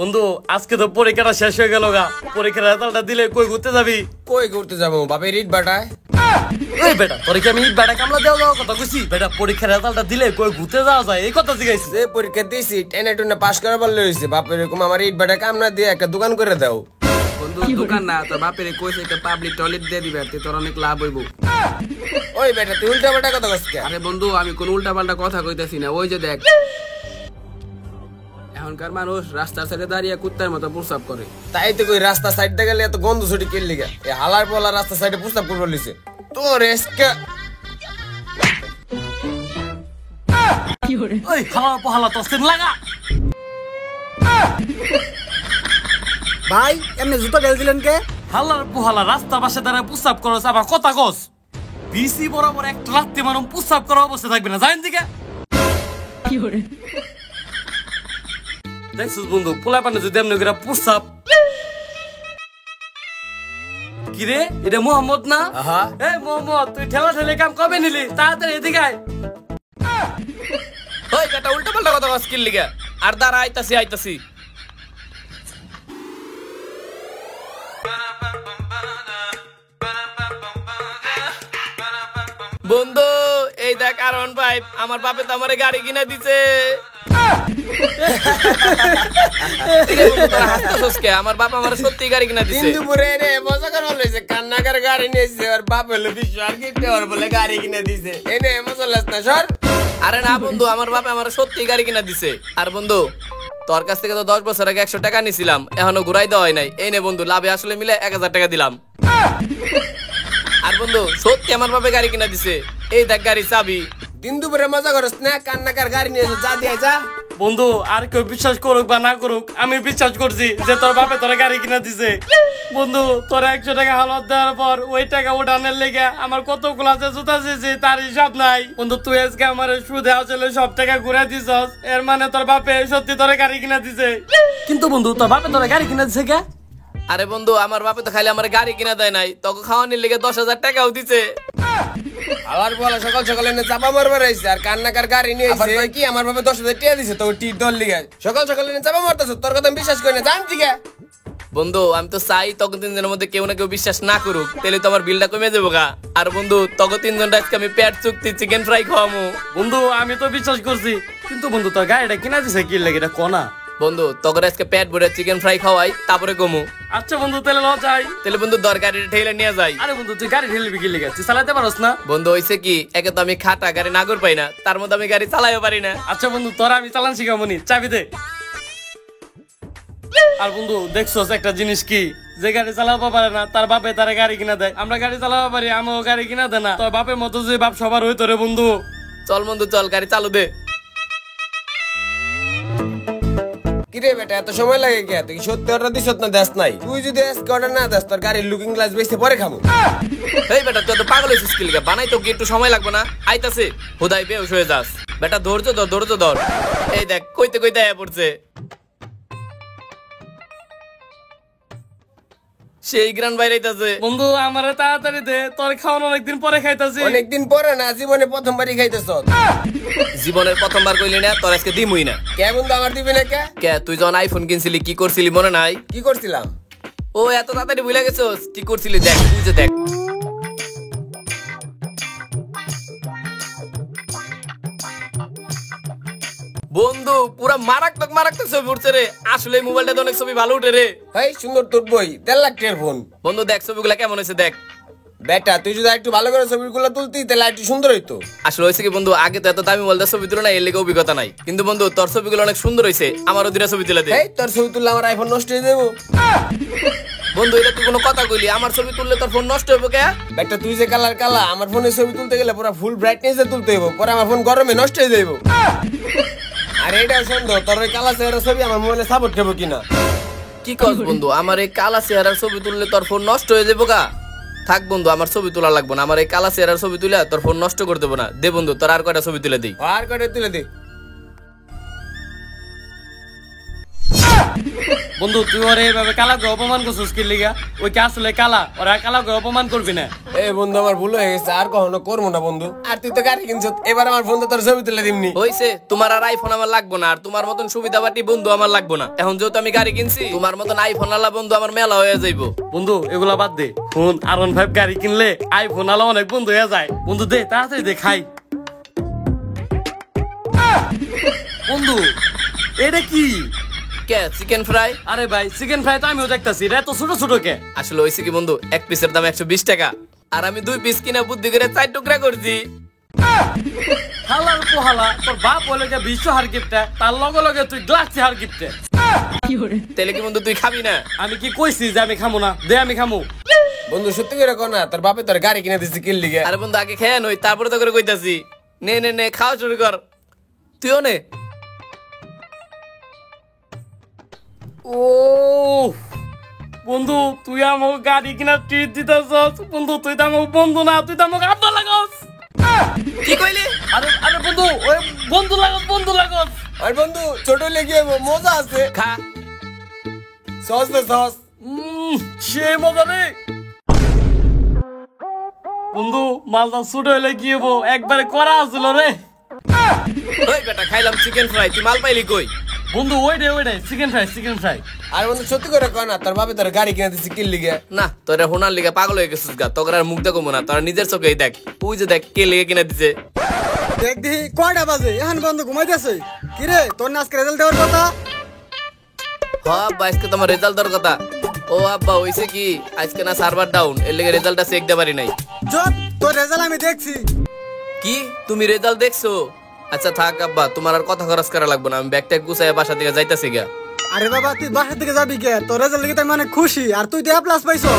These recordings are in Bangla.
বন্ধু আজকে তো পরীক্ষাটা শেষ হয়ে গেল গা। পরীক্ষার রেজাল্টটা দিলে কই ঘুরতে যাবি? কই ঘুরতে যাবো বাপের ইট বাটায়? এই বেটা তোর কি আমি ইট বেটা কামলা দেওয়া যাওয়ার কথা কইছি? বেটা পরীক্ষার রেজাল্টটা দিলে কই ঘুরতে যাওয়া যায় এই কথা জিজ্ঞাসা। যে পরীক্ষা দিয়েছি টেনে টুনে পাশ করা বললে হয়েছে, বাপের এরকম আমার ইট বাটায় কাম না দিয়ে একটা দোকান করে দাও। বন্ধু দোকান না তোর বাপের কইছে একটা পাবলিক টয়লেট দিয়ে দিবে, আর তোর অনেক লাভ হইব। ওই বেটা তুই উল্টা পাল্টা কথা কইছিস কেন? আরে বন্ধু আমি কোন উল্টা পাল্টা কথা কইতাছি না, ওই যে দেখ এখনকার মানুষ রাস্তার সাইডে দাঁড়িয়ে কুত্তার মতো প্রস্রাব করে। তাই তো কই রাস্তা সাইড দিয়ে গেলে এত গন্ধ ছুটি কেল লিগা এই হালার পোলা রাস্তা সাইডে প্রস্তাব করবে লিছে তোর এসকে। ওই খাওয়া পহালা তো সেন লাগা। ভাই এমনি জুতো গেল দিলেন কে? হালার পোহালা রাস্তার পাশে দাঁড়ায় প্রস্রাব করছ, আবার কথা কস। বিসি বরাবর একটা রাত্রে মানুষ প্রস্রাব করার অবস্থা থাকবে না, জানেন দিকে। দেখছিস বন্ধু পোলা পানে যদি এমনি করে প্রস্রাব। কিরে এটা মোহাম্মদ না? আহা এ মোহাম্মদ তুই ঠেলা ঠেলে কাম কবে নিলি? তাড়াতাড়ি এদিকে আয়। ওই বেটা উল্টা পাল্টা কথা কস কিল লিগা? আর দাঁড়া আইতাছি। বন্ধু এই দেখ আর1 5 আমার বাপে তো আমারে গাড়ি কিনা দিছে। আমার বাপ আমার সত্যি গাড়ি কিনা দিছে। দুপুরে রে মজা করা লইছে কান্নাকার গাড়ি নিয়েছে আর বাপ হলো বিশাল গিফট আর বলে গাড়ি কিনে দিছে। এনে মজা লাস না সর। আরে না বন্ধু আমার বাপ আমার সত্যি গাড়ি কিনা দিছে। আর বন্ধু তোর কাছ থেকে তো 10 বছর আগে 100 টাকা নিছিলাম, এখনো ঘুরাই দেওয়া হয় নাই। এই নে বন্ধু লাভে আসলে মিলে 1000 টাকা দিলাম। আর বন্ধু সত্যি আমার বাপে গাড়ি কিনা দিছে। এই দেখ গাড়ি চাবি। দিন দুপুরে মজা করস না কান্নাকার গাড়ি নিয়েছে যা দিয়ে যা। বন্ধু আর কেউ বিশ্বাস করুক বা না করুক আমি বিশ্বাস করছি যে তোর বাপে তোর গাড়ি কিনা দিছে। বন্ধু তোর 100 টাকা হালত দেওয়ার পর ওই টাকা উঠানের লেগে আমার কত ক্লাসে জুতা দিয়েছি তার হিসাব নাই। বন্ধু তুই আজকে আমার সুদে আসলে সব টাকা ঘুরে দিছস, এর মানে তোর বাপে সত্যি তোর গাড়ি কিনা দিছে। কিন্তু বন্ধু তোর বাপে তোর গাড়ি কিনা দিছে কে? আরে বন্ধু আমার বাপে তো খালি আমার গাড়ি কিনা দেয় নাই, তোকে খাওয়ানোর লেগে 10,000 টাকাও দিছে। আবার বলা সকাল সকালে এনে চাপা মারবার আইছে আর কান্নাকার গাড়ি নিয়ে আইছে কি আমার বাবা 10,000 টাকা দিছে তো টি দল লিগা সকাল সকালে এনে চাপা মারতাছ তোর কথা আমি বিশ্বাস করি না জানতি কে? বন্ধু আমি তো চাই তখন 3 জনের মধ্যে কেউ না কেউ বিশ্বাস না করুক, তাহলে তো আমার বিলটা কমে যাবো গা। আর বন্ধু তখন 3 জন আজকে আমি পেট চুক্তি চিকেন ফ্রাই খাওয়ামু। বন্ধু আমি তো বিশ্বাস করছি, কিন্তু বন্ধু তোর গাড়িটা কিনা দিছে কি লাগে এটা কোনা? বন্ধু তখন আজকে পেট ভরে চিকেন ফ্রাই খাওয়াই তারপরে কমু। আচ্ছা বন্ধু তাহলে ল যাই। তাহলে বন্ধু দরকারিটা ঠেলে নিয়ে যাই। আরে বন্ধু তুই গাড়ি ঠেলবি কি লেগে? তুই চালাতে পারস না? বন্ধু হইছে কি একে তো আমি খাটা গাড়ি নাগর পাই না, তার মধ্যে আমি গাড়ি চালাইও পারি না। আচ্ছা বন্ধু তোরা আমি চালান শিখামনি, চাবি দে। আর বন্ধু দেখছস একটা জিনিস কি, যে গাড়ি চালাতে পারে না তার বাপে তারে গাড়ি কিনা দেয়। আমরা গাড়ি চালাতে পারি আমিও গাড়ি কিনা দেয় না, তোর বাপের মতো যে বাপ সবার হইতো রে বন্ধু। চল বন্ধু চল গাড়ি চালু দে। কিরে বেটা এত সময় লাগে কে? তুই সত্যি অর্ডার দিছ না দেশ নাই? তুই যদি আজকে অর্ডার না দেস তোর গাড়ির লুকিং গ্লাস বেচতে পরে খামু। এই বেটা তুই তো পাগল হইছিস কি লিগা? বানাই তো কি একটু সময় লাগবে না? আইতাছে হুদাই বেউস হয়ে যাস। বেটা ধৈর্য ধর। এই দেখ কইতে আয়া পড়ছে। সেই গ্রান বাইরে আইতাছে। বন্ধু আমারে তাড়াতাড়ি দে, তোর খাওয়ানো অনেকদিন পরে খাইতাছি। অনেকদিন পরে না, জীবনে প্রথমবারই খাইতেছ। জীবনের প্রথমবার কইলি না তোর আজকে দিমুই না। কে বন্ধু আমার দিবি না কে? কে তুই যখন আইফোন কিনছিলি কি করছিলি মনে নাই? কি করছিলাম? ও এত তাড়াতাড়ি ভুলে গেছস? কি করছিলি দেখ, তুই যে দেখ। বন্ধু পুরা মারাত্মক ছবি উঠছে রে। আসলে এই মোবাইলটা অনেক ছবি ভালো উঠে রে। ভাই সুন্দর তোর বই 1.5 লাখ টাকার ফোন। বন্ধু দেখ ছবিগুলা কেমন হয়েছে দেখ। বেটা তুই যদি একটু ভালো করে ছবিগুলো তুলতি তাহলে একটু সুন্দর হইতো। আসলে হয়েছে কি বন্ধু আগে তো এত দামি মোবাইলটা ছবি তুলে না, এর লেগে অভিজ্ঞতা নাই। কিন্তু বন্ধু তোর ছবিগুলো অনেক সুন্দর হয়েছে, আমারও দুটা ছবি তুলে দে। এই তোর ছবি তুললে আমার আইফোন নষ্ট হয়ে যাবো। বন্ধু এটা তুই কোনো কথা কইলি? আমার ছবি তুললে তোর ফোন নষ্ট হইব কে? বেটা তুই যে কালার কালা আমার ফোনে ছবি তুলতে গেলে পুরো ফুল ব্রাইটনেস এ তুলতে হইব, পরে আমার ফোন গরমে নষ্ট হয়ে যাইব। আর এটা সন্দেহ তোর ওই কালা চেহারা ছবি আমার মোবাইলে সাপোর্ট করবো কিনা। কি কস বন্ধু? আমার এই কালা চেহারার ছবি তুললে তোর ফোন নষ্ট হয়ে যাবো গা? থাক বন্ধু আমার ছবি তোলা লাগবে না, আমার এই কালা চেহারার ছবি তুলে তোর ফোন নষ্ট করে দেবো না। দে বন্ধু তোর আর কয়টা ছবি তুলে দিই। আর কয়টা তুলে দে। বন্ধু তুই ওরে এইভাবে কালাকে অপমান করছিস কি লিগা? ওই কি আসলে কালা? ওরা কালাকে অপমান করবি না। এ বন্ধু আমার ভুল হয়ে গেছে, আর কখনো করবো না বন্ধু। আর তুই তো গাড়ি কিনছ, এবার আমার বন্ধু তোর ছবি তুলে দিমনি। হইছে, তোমার আর আইফোন আমার লাগবো না, আর তোমার মতন সুবিধাবাটি বন্ধু আমার লাগবো না। এখন যেহেতু আমি গাড়ি কিনছি, তোমার মতন আইফোন আলা বন্ধু আমার মেলা হয়ে যাইবো। বন্ধু এগুলা বাদ দে, ফোন R15 গাড়ি কিনলে আইফোন আলা অনেক বন্ধু হয়ে যায়। বন্ধু দে তাড়াতাড়ি দে খাই। বন্ধু এটা কি? কে চিকেন ফ্রাই? আরে ভাই চিকেন ফ্রাই তো আমিও দেখতাছি, এটা এত ছোট ছোট কে? আসলে হইছে কি বন্ধু, এক পিসের দাম 120 টাকা, আর আমি 2 পিস কিনা বুদ্ধি করে 4 টুকরা করছি। হালার পোহালা, তোর বাপ বলে যে বিশ্ব হার গিফটে, তার লগে লগে তুই গ্লাসি হার গিফটে। তাহলে কি বন্ধু তুই খাবি না? আমি কি কইছি যে আমি খামু না? দে আমি খামু। বন্ধু সত্যি করে কর না, তোর বাপে তোর গাড়ি কিনে দিচ্ছে কি লিগে? আরে বন্ধু আগে খেয়ে নই, তারপরে তো করে কইতাছি। নে নে নে খাওয়া শুরু কর, তুইও নে। ও বন্ধু তুই আমাকে গাড়ি কিনা ট্রিট দিতেছস। বন্ধু তুই তো আমাকে বন্ধু না, তুই তো আমাকে আব্বা লাগস। কি কইলি? আরে আরে বন্ধু ওই বন্ধু লাগস, বন্ধু লাগস। আর বন্ধু ছোট লেগে মজা আছে, খা। সস দে সস। সে মজা রে বন্ধু, মালটা ছোট হইলে কি হবো, একবারে করা আসছিল রে। ওই বেটা খাইলাম চিকেন ফ্রাই, তুই মাল পাইলি কই? বন্ধু ওই রে চিকেন ফ্রাই, চিকেন ফ্রাই। আর বন্ধু সত্যি করে কর না, তোর বাপে তোর গাড়ি কিনে দিচ্ছে কি লিগে? না তোরা হোনার লিগে পাগল হয়ে গেছিস গা, তোর আর মুখ দেখো না, তোরা নিজের চোখেই দেখ। ওই যে দেখ কে লিগে কিনা দিছে। দেখ দেখি কয়টা বাজে, এখন বন্ধু ঘুমাইতেছে। কিরে তোর না আজকে রেজাল্ট দেওয়ার কথা? হ আব্বা আজকে তোমার রেজাল্ট দেওয়ার কথা। ও আব্বা হইছে কি, আজকে না সার্ভার ডাউন, এর লিগে রেজাল্টটা চেক দিতে পারি নাই। চুপ, তোর রেজাল্ট আমি দেখছি। কি তুমি রেজাল্ট দেখছো? আচ্ছা থাক আব্বা, তোমার আর কথা খরচ করা লাগবে না, আমি ব্যাগটা গুছাই বাসা থেকে যাইতাছি গা। আরে বাবা তুই বাসা থেকে যাবি কে? তোর রেজাল্ট দেখে তো আমি অনেক খুশি, আর তুই তো A+ পাইছো।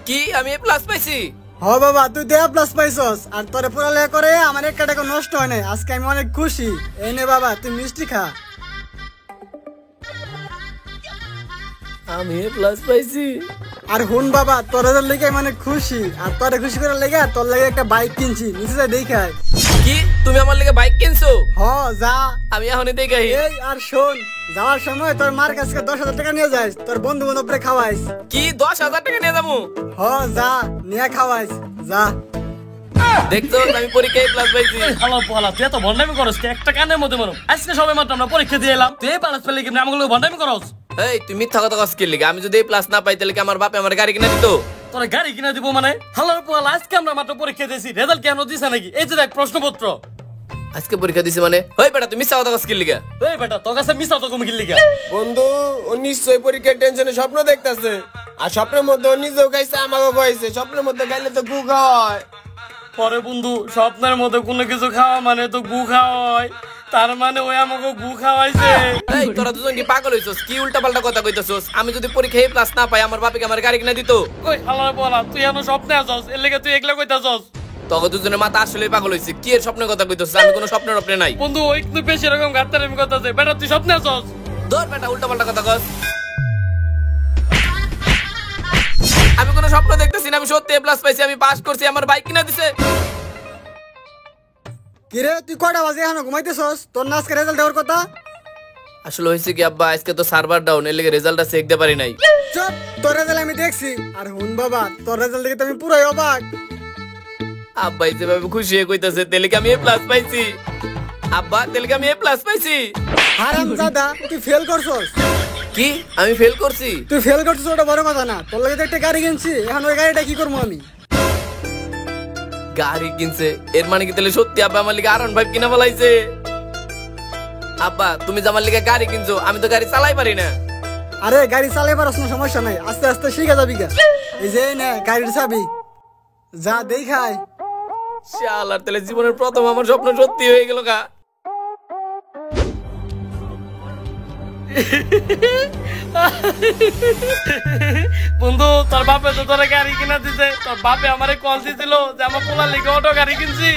কি আমি A+ পাইছি? হ বাবা তুই তো A+ পাইছস, আর তোরে পড়ালেখা করে আমার একটা টাকা নষ্ট হয় নাই। আজকে আমি অনেক খুশি। এই নে বাবা তুই মিষ্টি খা। আমি A+ পাইছি। আর হুন বাবা তোর রেজাল্ট দেখে আমি অনেক খুশি, আর তোরে খুশি করে লেগে তোর লাগে একটা বাইক কিনছি, নিচে যাই দেখাই। কি তুমি আমার লিগে বাইক কিনছো? হ যা। আমি এখনই দেখাই। এই আর শোন, যাওয়ার সময় তোর মার কাছে 10,000 টাকা নিয়ে যাস, তোর বন্ধু বান্ধবরে খাওয়াইস। কি 10,000 টাকা নিয়ে যাবো? হ যা, নিয়ে খাওয়াইস যা। দেখছো আমি পরীক্ষায় A+ পাইছি। হ্যালো পোহালা, তুই এত ভন্ডামি করস কি? একটা কানের মধ্যে মারো। আজকে সবাই মাত্র আমরা পরীক্ষা দিয়ে এলাম, তুই পালাস পেলে কি আমাকে ভন্ডামি করস? এই তুই মিথ্যা কথা কস কি লিগে? আমি যদি A+ না পাই তাহলে কি আমার বাপে আমার গাড়ি কিনে দিত? তোরা গাড়ি কিনা দিব মানে? হ্যালো পোহালা, আজকে আমরা মাত্র পরীক্ষা দিয়েছি, রেজাল্ট কেন দিছে নাকি? এই যে দেখ প্রশ্নপত্র। আজকে পরীক্ষা দিছি মানে? ওই বেটা তুই মিথ্যা কথা কস কি লিগে? এই বেটা তোর কাছে মিছা তো কমে গেলি গা। বন্ধু ও নিশ্চয়ই পরীক্ষার টেনশনে স্বপ্ন দেখতাছে, আর স্বপ্নের মধ্যে ও নিজেও খাইছে আমাকেও খাইছে। স্বপ্নের মধ্যে খাইলে তো গু হয়। পরে বন্ধু স্বপ্নের মধ্যে কোনো কিছু খাওয়া মানে তো গু খাওয়া হয়, তার মানে ওই আমাকে গু খাওয়াইছে। এই তোরা দুজন কি পাগল হইছস? কি উল্টাপাল্টা কথা কইতাছস? আমি যদি পরীক্ষায় A+ না পাই আমার বাপে কি আমার গাড়ি কিনে দিত? কই হ্যালো পোহালা, তুই এখনো স্বপ্নে আছস, এর লেগে তুই একলা কইতাছস। তখন দুজনের মাথা আসলেই পাগল হইছে। কি এর স্বপ্নের কথা কইতাছস? আমি কোনো স্বপ্নের উপরে নাই। বন্ধু ওই তুই বেশি এরকম গাত্তারামি করতেছে। বেটা তুই স্বপ্নে আছস। ধর বেটা উল্টাপাল্টা কথা কস। আমি কোনো স্বপ্ন দেখতেছি না, আমি সত্যি A+ পাইছি, আমি পাস করছি, আমার বাইক কিনে দিছে। কিরে তুই কয়টা বাজে এখন ঘুমাইতেছস? তোর না আজকে রেজাল্ট দেওয়ার কথা? আসলে হইছে কি আব্বা, আজকে তো সার্ভার ডাউন, এর লিগে রেজাল্টটা চেক দিতে পারি নাই। চুপ, তোর রেজাল্ট আমি দেখছি। আর হুন বাবা তোর রেজাল্ট দেখে তো আমি পুরাই অবাক। আব্বা যেভাবে খুশি হয়ে কইতাছে তাহলে কি আমি A+ পাইছি? আব্বা তাহলে কি আমি A+ পাইছি? হারামজাদা তুই ফেল করছস। কি আমি ফেল করছি? তুই ফেল করছিস ওটা বড় কথা না, তোর লাগে তো একটা গাড়ি কিনছি, এখন ওই গাড়িটা কি করবো আমি? গাড়ি কিনছে, এর মানে কি তাহলে সত্যি আব্বা আমার লিগে R15 কিনা ফেলাইছে? আব্বা তুমি যে আমার লিগে গাড়ি কিনছো, আমি তো গাড়ি চালাই পারি না। আরে গাড়ি চালাই পারস না, সমস্যা নাই, আস্তে আস্তে শিখে যাবি গা। এই যে নে গাড়ির চাবি, যা দেখাই। শালার তাহলে জীবনের প্রথম আমার স্বপ্ন সত্যি হয়ে গেল গা। বন্ধু তোর বাপে তো তোরা গাড়ি কিনা দিছে, তোর বাপে আমারে কল দিছিল যে আমার পোলার লিগে অটো গাড়ি কিনছি।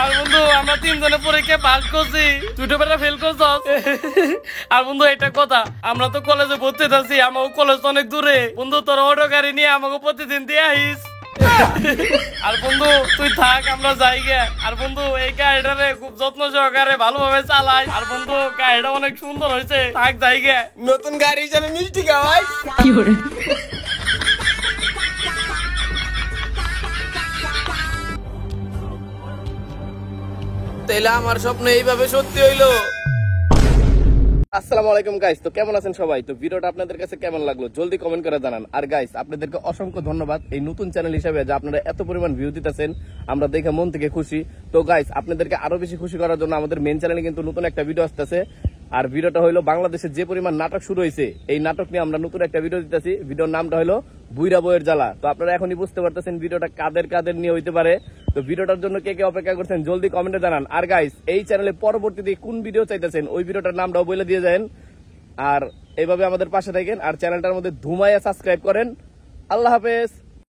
আর বন্ধু আমরা 3 জনে পরীক্ষায় পাস করছি, তুই তো বেটা ফেল করছস। আর বন্ধু এটা কথা, আমরা তো কলেজে ভর্তি আছি, আমার কলেজ অনেক দূরে। বন্ধু তোর অটো গাড়ি নিয়ে আমাকে প্রতিদিন দিয়ে আইস। আর বন্ধু তুই থাক, আমরা যাই গে। আর বন্ধু এই গাড়িটারে খুব যত্ন সহকারে ভালোভাবে চালাই। আর বন্ধু গাড়িটা অনেক সুন্দর হয়েছে, থাক যাই গে। নতুন গাড়ি হিসাবে মিষ্টি খাওয়াই। তাইলে আমার স্বপ্ন এইভাবে সত্যি হইলো। আসসালামু আলাইকুম গাইস, তো কেমন আছেন সবাই? তো ভিডিওটা আপনাদের কাছে কেমন লাগলো জলদি কমেন্ট করে জানান। আর গাইস আপনাদেরকে অসংখ্য ধন্যবাদ এই নতুন চ্যানেল হিসেবে যে আপনারা এত পরিমাণ ভিউ দিতেছেন, আমরা দেখে মন থেকে খুশি। তো গাইস আপনাদেরকে আরো বেশি খুশি করার জন্য আমাদের মেন চ্যানেলে কিন্তু নতুন একটা ভিডিও আসতেছে। আর ভিডিওটা হলো বাংলাদেশে যে পরিমাণ নাটক শুরু হয়েছে এই নাটক নিয়ে আমরা নতুন একটা ভিডিও দিতেছি। ভিডিওর নামটা হলো বুইরা বইয়ের জ্বালা। তো আপনারা এখনই বুঝতে পারতেছেন ভিডিওটা কাদের কাদের নিয়ে হইতে পারে। তো ভিডিওটার জন্য কে কে অপেক্ষা করছেন জলদি কমেন্টে জানান। আর গাইস এই চ্যানেলে পরবর্তীতে কোন ভিডিও চাইতেছেন ওই ভিডিওটার নামটাও বলে দিয়ে যান। আর এইভাবে আমাদের পাশে থাকেন আর চ্যানেলটার মধ্যে ধুমাইয়া সাবস্ক্রাইব করেন। আল্লাহ হাফেজ।